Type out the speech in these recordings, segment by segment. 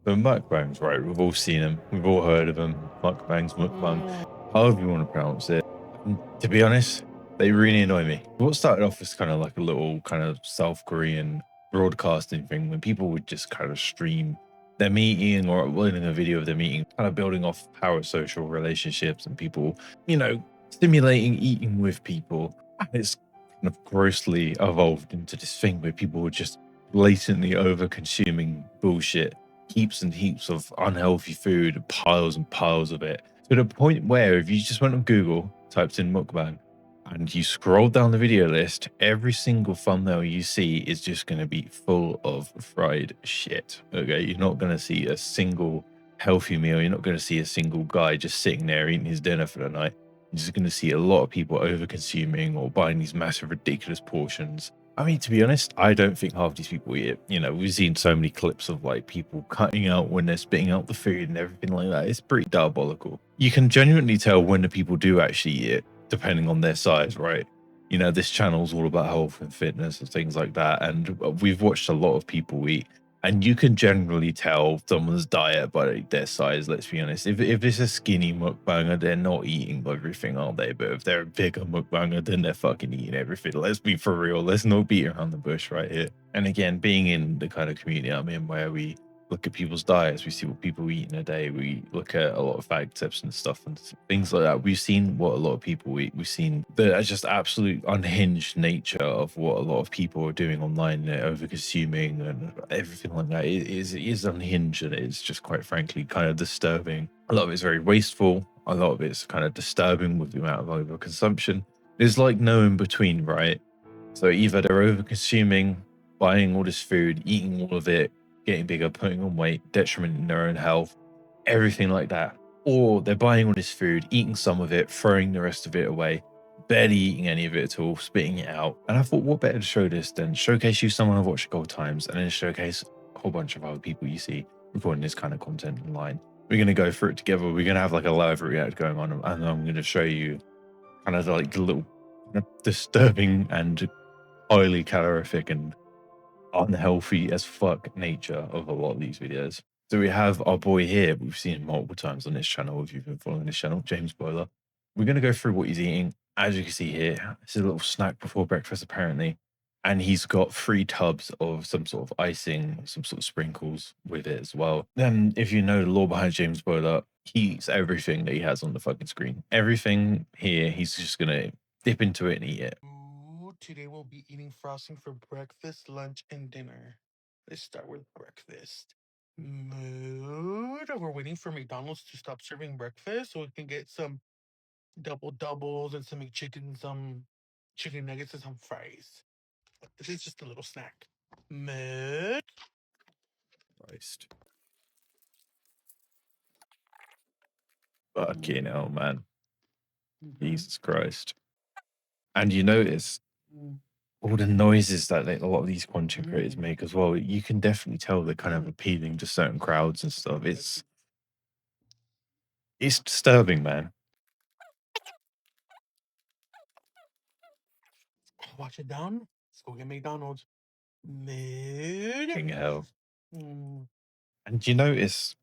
The mukbangs, right? We've all seen them. We've all heard of them. Mukbangs, mukbang, however you want to pronounce it. And to be honest, they really annoy me. What started off as kind of like a little kind of South Korean broadcasting thing when people would just kind of stream their meeting or uploading a video of their meeting, kind of building off parasocial relationships and people, stimulating eating with people. And it's kind of grossly evolved into this thing where people were just blatantly over consuming bullshit, heaps and heaps of unhealthy food, piles and piles of it, to the point where if you just went on Google, typed in mukbang, and you scroll down the video list, every single thumbnail you see is just going to be full of fried shit. Okay, you're not going to see a single healthy meal. You're not going to see a single guy just sitting there eating his dinner for the night. You're just going to see a lot of people over consuming or buying these massive, ridiculous portions. I mean, to be honest, I don't think half these people eat it. We've seen so many clips of like people cutting out when they're spitting out the food and everything like that. It's pretty diabolical. You can genuinely tell when the people do actually eat it, depending on their size, right? This channel's all about health and fitness and things like that. And we've watched a lot of people eat, and you can generally tell someone's diet by their size. Let's be honest. If it's a skinny mukbanger, they're not eating everything, are they? But if they're a bigger mukbanger, then they're fucking eating everything. Let's be for real. Let's not beat around the bush right here. And again, being in the kind of community I'm in where we look at people's diets, we see what people eat in a day, we look at a lot of fact tips and stuff and things like that. We've seen what a lot of people eat. We've seen the just absolute unhinged nature of what a lot of people are doing online. They're over consuming and everything like that. It is unhinged, and it's just quite frankly kind of disturbing. A lot of it's very wasteful. A lot of it's kind of disturbing with the amount of overconsumption. There's like no in between, right? So either they're over consuming, buying all this food, eating all of it, getting bigger, putting on weight, detriment in their own health, everything like that. Or they're buying all this food, eating some of it, throwing the rest of it away, barely eating any of it at all, spitting it out. And I thought, what better to show this than showcase you someone I've watched a couple times and then showcase a whole bunch of other people you see recording this kind of content online. We're going to go through it together. We're going to have like a live react going on, and I'm going to show you kind of like the little disturbing and highly calorific and unhealthy as fuck nature of a lot of these videos. So we have our boy here. We've seen him multiple times on this channel. If you've been following this channel, James Boiler. We're going to go through what he's eating. As you can see here, it's a little snack before breakfast, apparently. And he's got 3 tubs of some sort of icing, some sort of sprinkles with it as well. Then, if you know the law behind James Boiler, he eats everything that he has on the fucking screen. Everything here, he's just going to dip into it and eat it. Today we'll be eating frosting for breakfast, lunch, and dinner. Let's start with breakfast. Mood. We're waiting for McDonald's to stop serving breakfast so we can get some double doubles and some McChicken, some chicken nuggets, and some fries. But this is just a little snack. Mood. Christ. Fucking hell, man. Jesus Christ. And you notice all the noises that a lot of these content creators make as well. You can definitely tell they're kind of appealing to certain crowds and stuff. It's disturbing, man. Watch it down. Let's go get McDonald's. Mood. Fucking hell. Mm. And you notice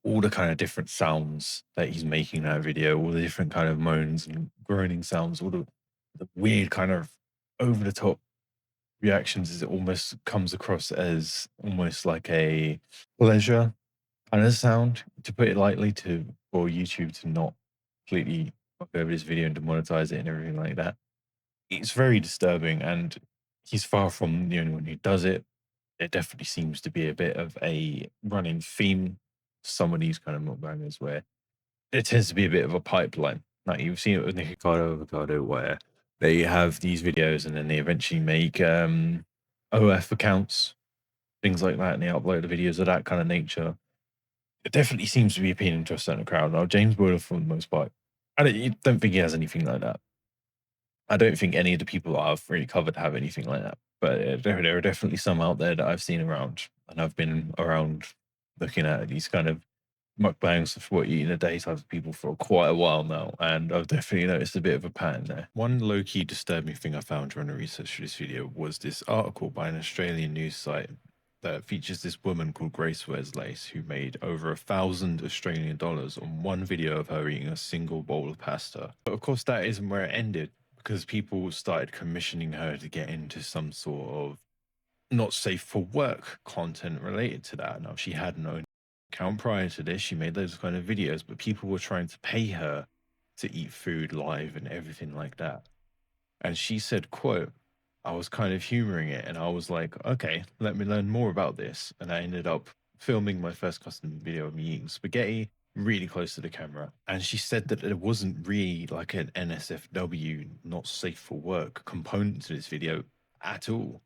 all the kind of different sounds that he's making in that video, all the different kind of moans and groaning sounds, all the weird kind of over the top reactions, as it almost comes across as almost like a pleasure kind of sound, to put it lightly, for YouTube to not completely fuck over this video and demonetize it and everything like that. It's very disturbing, and he's far from the only one who does it. There definitely seems to be a bit of a running theme to some of these kind of mukbangers where there tends to be a bit of a pipeline. Like you've seen it with Nikocado Avocado, where they have these videos and then they eventually make OF accounts, things like that, and they upload the videos of that kind of nature. It definitely seems to be appealing to a certain crowd. Now, James Boiler, for the most part, I don't think he has anything like that. I don't think any of the people that I've really covered have anything like that. But there are definitely some out there that I've seen around, and I've been around looking at these kind of mukbangs of what you eat in a day type of people for quite a while now, and I've definitely noticed a bit of a pattern there. One low-key disturbing thing I found during the research for this video was this article by an Australian news site that features this woman called Grace Wears Lace who made over 1,000 Australian dollars on one video of her eating a single bowl of pasta. But of course, that isn't where it ended because people started commissioning her to get into some sort of not safe for work content related to that. Now, she had no account prior to this. She made those kind of videos, but people were trying to pay her to eat food live and everything like that. And she said, quote, I was kind of humoring it and I was like, okay, let me learn more about this. And I ended up filming my first custom video of me eating spaghetti really close to the camera. And she said that there wasn't really like an NSFW, not safe for work component to this video at all,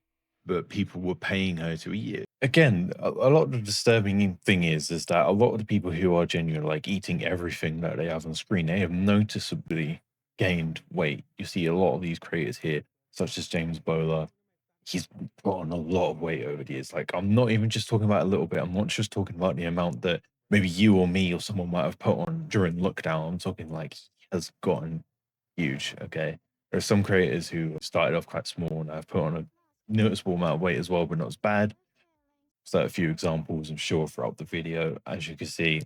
but people were paying her to eat it. Again, a lot of the disturbing thing is that a lot of the people who are genuinely like eating everything that they have on screen, they have noticeably gained weight. You see a lot of these creators here, such as James Bowler. He's put on a lot of weight over the years. Like, I'm not even just talking about a little bit. I'm not just talking about the amount that maybe you or me or someone might have put on during lockdown. I'm talking like he has gotten huge. Okay. There are some creators who started off quite small and have put on a noticeable amount of weight as well, but not as bad. So a few examples, I'm sure, throughout the video, as you can see.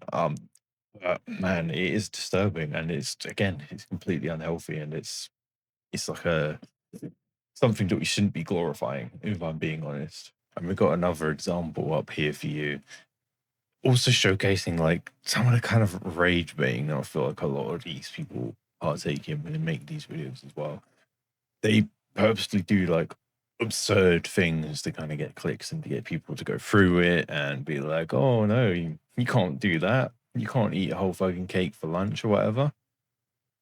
Man, it is disturbing, and it's again, it's completely unhealthy, and it's like a something that we shouldn't be glorifying, if I'm being honest. And we've got another example up here for you, also showcasing like some of the kind of rage baiting that I feel like a lot of these people partake in when they make these videos as well. They purposely do like absurd things to kind of get clicks and to get people to go through it and be like, oh no, you can't do that. You can't eat a whole fucking cake for lunch or whatever.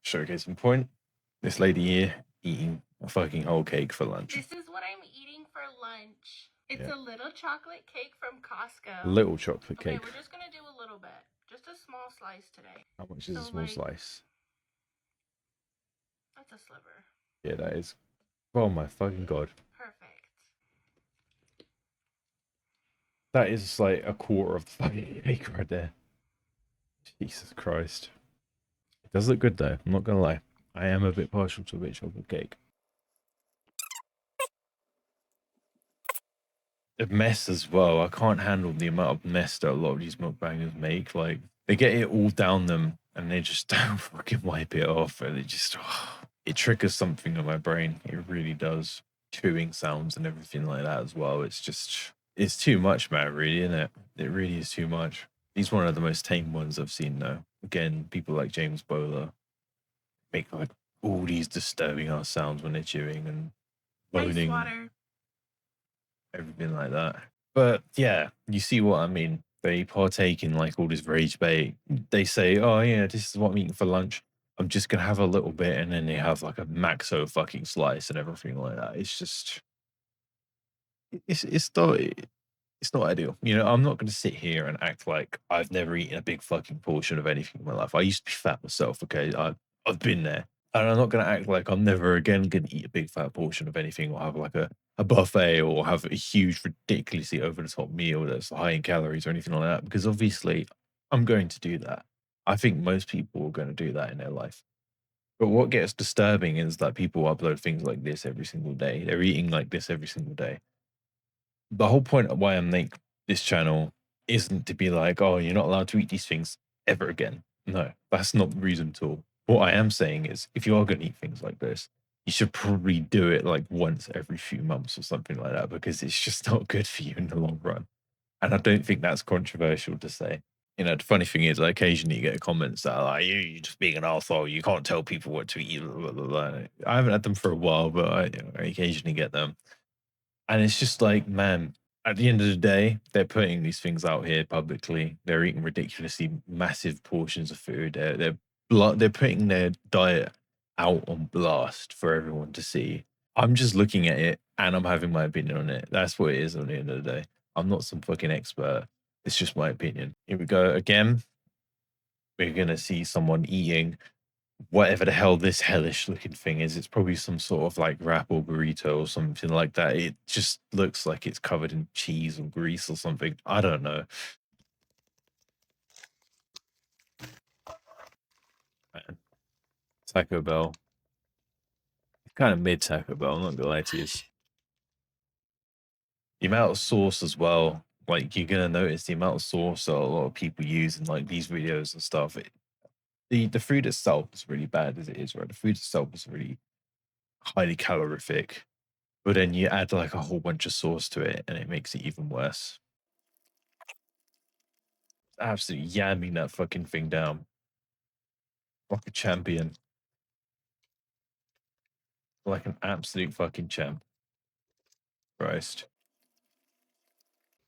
Showcasing point. This lady here eating a fucking whole cake for lunch. This is what I'm eating for lunch. It's a little chocolate cake from Costco. A little chocolate Okay, cake. we're just gonna do a little bit. Just a small slice today. How much is a small slice? That's a sliver. Yeah, that is. Oh my fucking god. Perfect. That is like a quarter of the fucking cake right there. Jesus Christ. It does look good though, I'm not gonna lie. I am a bit partial to a bit of chocolate cake. A mess as well. I can't handle the amount of mess that a lot of these mukbangers make. Like, they get it all down them and they just don't fucking wipe it off, and it just it triggers something in my brain. It really does. Chewing sounds and everything like that as well. It's too much, man, really, isn't it? It really is too much. He's one of the most tame ones I've seen though. Again, people like James Bowler make like all these disturbing ass sounds when they're chewing and moaning. Everything like that. But yeah, you see what I mean. They partake in like all this rage bait. They say, oh yeah, this is what I'm eating for lunch. I'm just gonna have a little bit, and then they have like a maxo fucking slice and everything like that. It's just it's not ideal. You know, I'm not gonna sit here and act like I've never eaten a big fucking portion of anything in my life. I used to be fat myself, okay? I've been there. And I'm not gonna act like I'm never again gonna eat a big fat portion of anything or have like a buffet or have a huge, ridiculously over the top meal that's high in calories or anything like that. Because obviously I'm going to do that. I think most people are going to do that in their life. But what gets disturbing is that people upload things like this every single day. They're eating like this every single day. The whole point of why I make this channel isn't to be like, oh, you're not allowed to eat these things ever again. No, that's not the reason at all. What I am saying is, if you are going to eat things like this, you should probably do it like once every few months or something like that, because it's just not good for you in the long run. And I don't think that's controversial to say. You know, the funny thing is, I occasionally get comments that are like, you're just being an arsehole. You can't tell people what to eat. Blah, blah, blah. I haven't had them for a while, but I occasionally get them. And it's just like, man, at the end of the day, they're putting these things out here publicly. They're eating ridiculously massive portions of food. They're putting their diet out on blast for everyone to see. I'm just looking at it and I'm having my opinion on it. That's what it is at the end of the day. I'm not some fucking expert. It's just my opinion. Here we go again. We're gonna see someone eating whatever the hell this hellish looking thing is. It's probably some sort of like wrap or burrito or something like that. It just looks like it's covered in cheese or grease or something. I don't know. Man. Taco Bell. It's kind of mid Taco Bell, I'm not gonna lie to you. The amount of sauce as well like you're gonna notice the amount of sauce that a lot of people use in like these videos and stuff. The food itself is really bad as it is, right? The food itself is really highly calorific, but then you add like a whole bunch of sauce to it, and it makes it even worse. Absolutely yamming that fucking thing down like a champion, like an absolute fucking champ. Christ.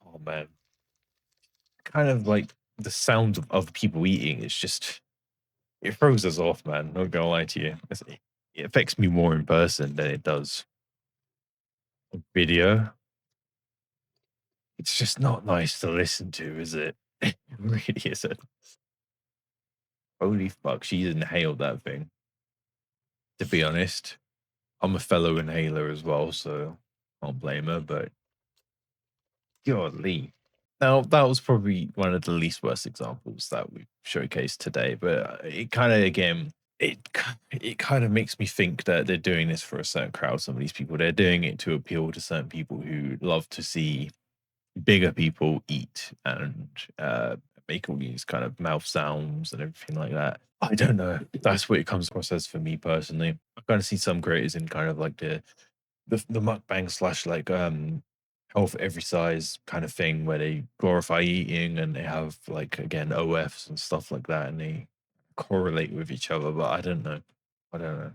Oh man, kind of like the sound of other people eating is just it throws us off, man. Not gonna lie to you, it affects me more in person than it does on video. It's just not nice to listen to, is it? It really isn't. Holy fuck, she's inhaled that thing. To be honest, I'm a fellow inhaler as well, so can't blame her. But golly. Now, that was probably one of the least worst examples that we showcased today, but it kind of, again, it kind of makes me think that they're doing this for a certain crowd. Some of these people, they're doing it to appeal to certain people who love to see bigger people eat and make all these kind of mouth sounds and everything like that. I don't know. That's what it comes across as for me personally. I kind of see some creators in kind of like the mukbang slash like health every size kind of thing where they glorify eating and they have like again OFs and stuff like that and they correlate with each other. But I don't know. I don't know.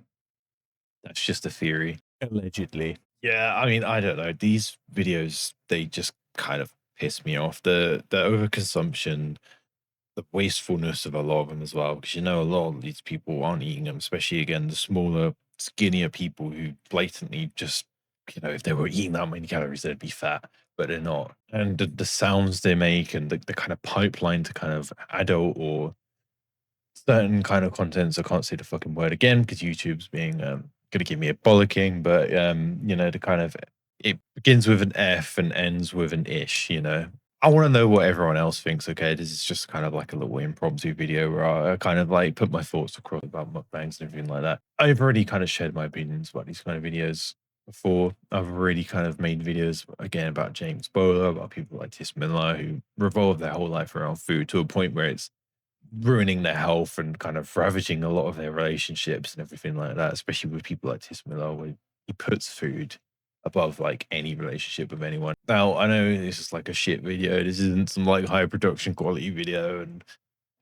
That's just a theory. Allegedly. Yeah, I mean, I don't know. These videos, they just kind of piss me off. The overconsumption, the wastefulness of a lot of them as well. Because you know, a lot of these people aren't eating them, especially again the smaller, skinnier people who blatantly just, you know, if they were eating that many calories, they'd be fat, but they're not. And the sounds they make and the kind of pipeline to kind of adult or certain kind of contents. I can't say the fucking word again because YouTube's being gonna give me a bollocking, but you know, the kind of it begins with an F and ends with an ish, you know. I want to know what everyone else thinks. Okay, this is just kind of like a little impromptu video where I kind of like put my thoughts across about mukbangs and everything like that. I've already kind of shared my opinions about these kind of videos before. I've already kind of made videos again about James Bowler, about people like Tis Miller who revolve their whole life around food to a point where it's ruining their health and kind of ravaging a lot of their relationships and everything like that, especially with people like Tis Miller, where he puts food above like any relationship with anyone. Now, I know this is like a shit video. This isn't some like high production quality video, and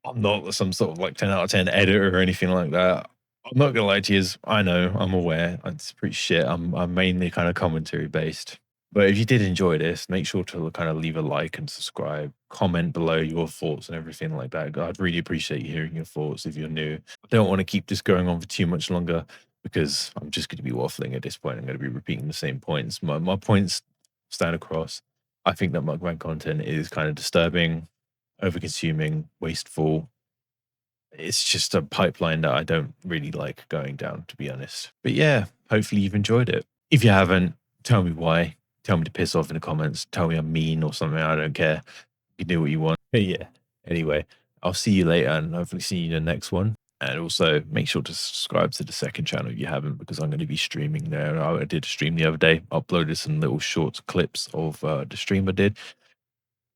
I'm not some sort of like 10 out of 10 editor or anything like that. I'm not gonna lie to you, I know, I'm aware. It's pretty shit. I'm mainly kind of commentary based. But if you did enjoy this, make sure to kind of leave a like and subscribe, comment below your thoughts and everything like that. I'd really appreciate hearing your thoughts if you're new. I don't want to keep this going on for too much longer because I'm just going to be waffling at this point. I'm going to be repeating the same points. My points stand across. I think that mukbang content is kind of disturbing, over consuming, wasteful. It's just a pipeline that I don't really like going down, to be honest. But yeah, hopefully you've enjoyed it. If you haven't, tell me why. Tell me to piss off in the comments. Tell me I'm mean or something. I don't care. You can do what you want. But yeah. Anyway, I'll see you later and hopefully see you in the next one. And also make sure to subscribe to the second channel if you haven't, because I'm going to be streaming there. I did a stream the other day. Uploaded some little short clips of the stream I did.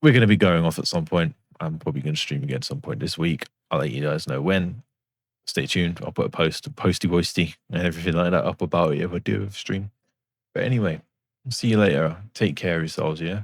We're going to be going off at some point. I'm probably going to stream again at some point this week. I'll let you guys know when. Stay tuned. I'll put a posty woisty and everything like that up about it if I do a stream. But anyway, see you later. Take care of yourselves, yeah?